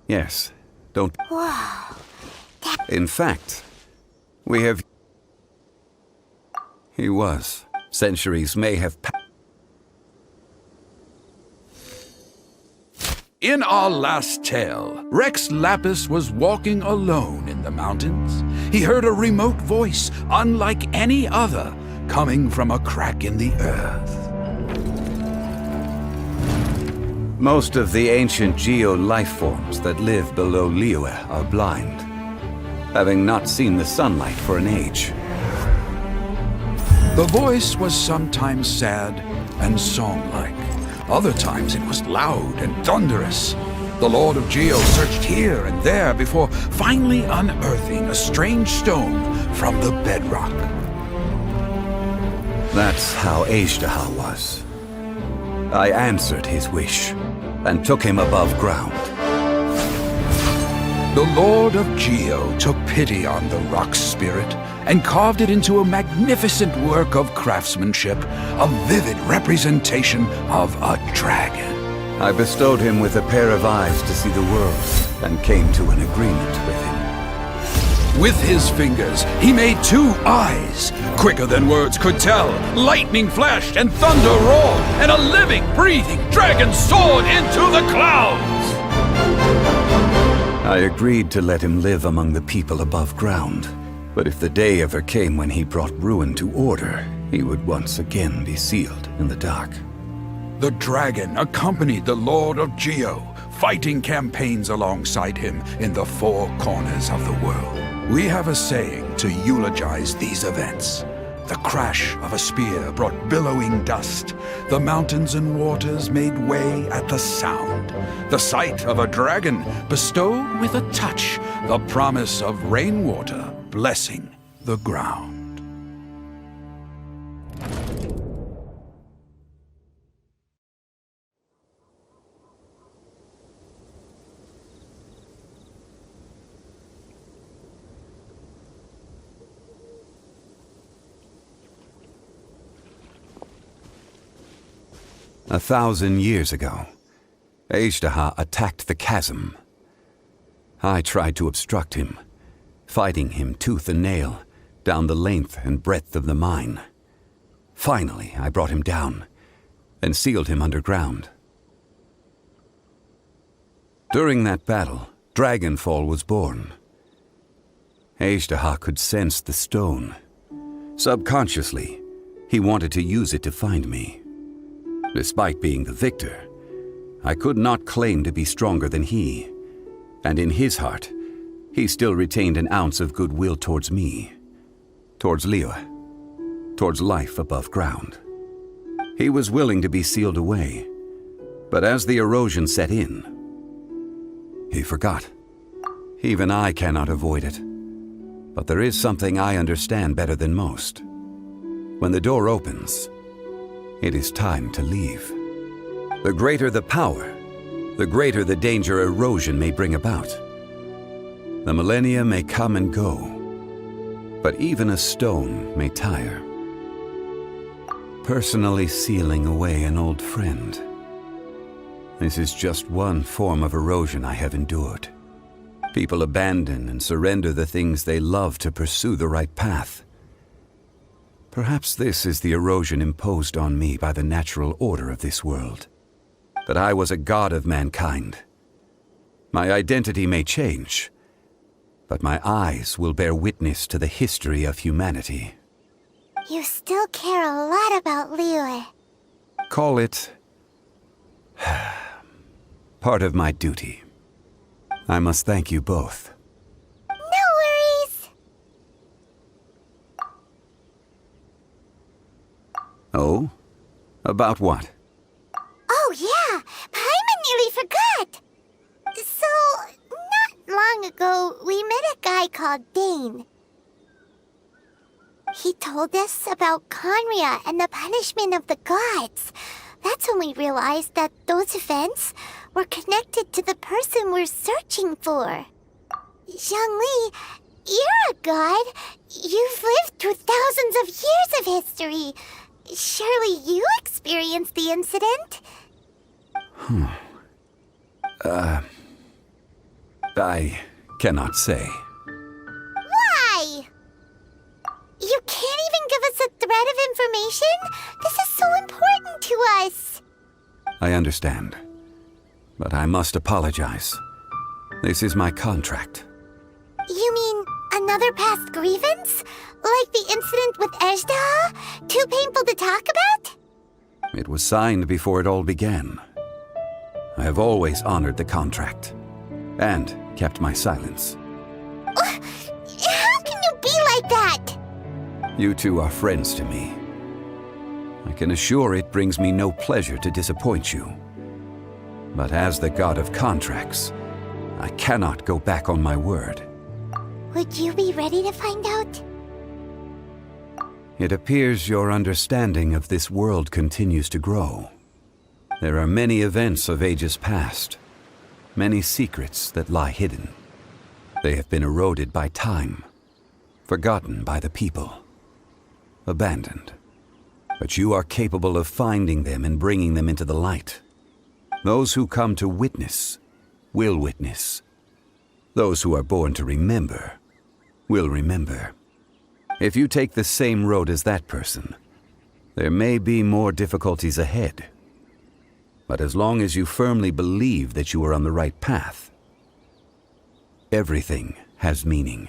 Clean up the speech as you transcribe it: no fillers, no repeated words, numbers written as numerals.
Yes. Don't... Whoa. In fact, we have... He was. Centuries may have passed. In our last tale, Rex Lapis was walking alone in the mountains. He heard a remote voice, unlike any other, coming from a crack in the earth. Most of the ancient geo-life forms that live below Liyue are blind, having not seen the sunlight for an age. The voice was sometimes sad and song-like. Other times it was loud and thunderous. The Lord of Geo searched here and there before finally unearthing a strange stone from the bedrock. That's how Azhdaha was. I answered his wish and took him above ground. The Lord of Geo took pity on the rock spirit and carved it into a magnificent work of craftsmanship, a vivid representation of a dragon. I bestowed him with a pair of eyes to see the world and came to an agreement with him. With his fingers, he made 2 eyes. Quicker than words could tell, lightning flashed and thunder roared, and a living, breathing dragon soared into the clouds. I agreed to let him live among the people above ground. But if the day ever came when he brought ruin to order, he would once again be sealed in the dark. The dragon accompanied the Lord of Geo, fighting campaigns alongside him in the 4 corners of the world. We have a saying to eulogize these events. The crash of a spear brought billowing dust. The mountains and waters made way at the sound. The sight of a dragon bestowed with a touch the promise of rainwater blessing the ground. A 1,000 years ago, Azhdaha attacked the chasm. I tried to obstruct him, fighting him tooth and nail down the length and breadth of the mine. Finally, I brought him down and sealed him underground. During that battle, Dragonfall was born. Azhdaha could sense the stone. Subconsciously, he wanted to use it to find me. Despite being the victor, I could not claim to be stronger than he, and in his heart, he still retained an ounce of goodwill towards me, towards Liyue, towards life above ground. He was willing to be sealed away, but as the erosion set in, he forgot. Even I cannot avoid it, but there is something I understand better than most. When the door opens, it is time to leave. The greater the power, the greater the danger erosion may bring about. The millennia may come and go, but even a stone may tire. Personally sealing away an old friend. This is just one form of erosion I have endured. People abandon and surrender the things they love to pursue the right path. Perhaps this is the erosion imposed on me by the natural order of this world. That I was a god of mankind. My identity may change, but my eyes will bear witness to the history of humanity. You still care a lot about Liyue. Call it part of my duty. I must thank you both. No worries! Oh? About what? Oh yeah, Paimon nearly forgot! So, not long ago, we met a guy called Dane. He told us about Conria and the punishment of the gods. That's when we realized that those events were connected to the person we're searching for. Zhongli, you're a god. You've lived through thousands of years of history. Surely you experienced the incident? I cannot say. Why? You can't even give us a thread of information? This is so important to us. I understand. But I must apologize. This is my contract. You mean another past grievance? Like the incident with Azhdaha? Too painful to talk about? It was signed before it all began. I have always honored the contract. And kept my silence. How can you be like that? You two are friends to me. I can assure it brings me no pleasure to disappoint you. But as the god of contracts, I cannot go back on my word. Would you be ready to find out? It appears your understanding of this world continues to grow. There are many events of ages past, many secrets that lie hidden. They have been eroded by time, forgotten by the people, abandoned. But you are capable of finding them and bringing them into the light. Those who come to witness will witness. Those who are born to remember will remember. If you take the same road as that person, there may be more difficulties ahead. But as long as you firmly believe that you are on the right path, everything has meaning.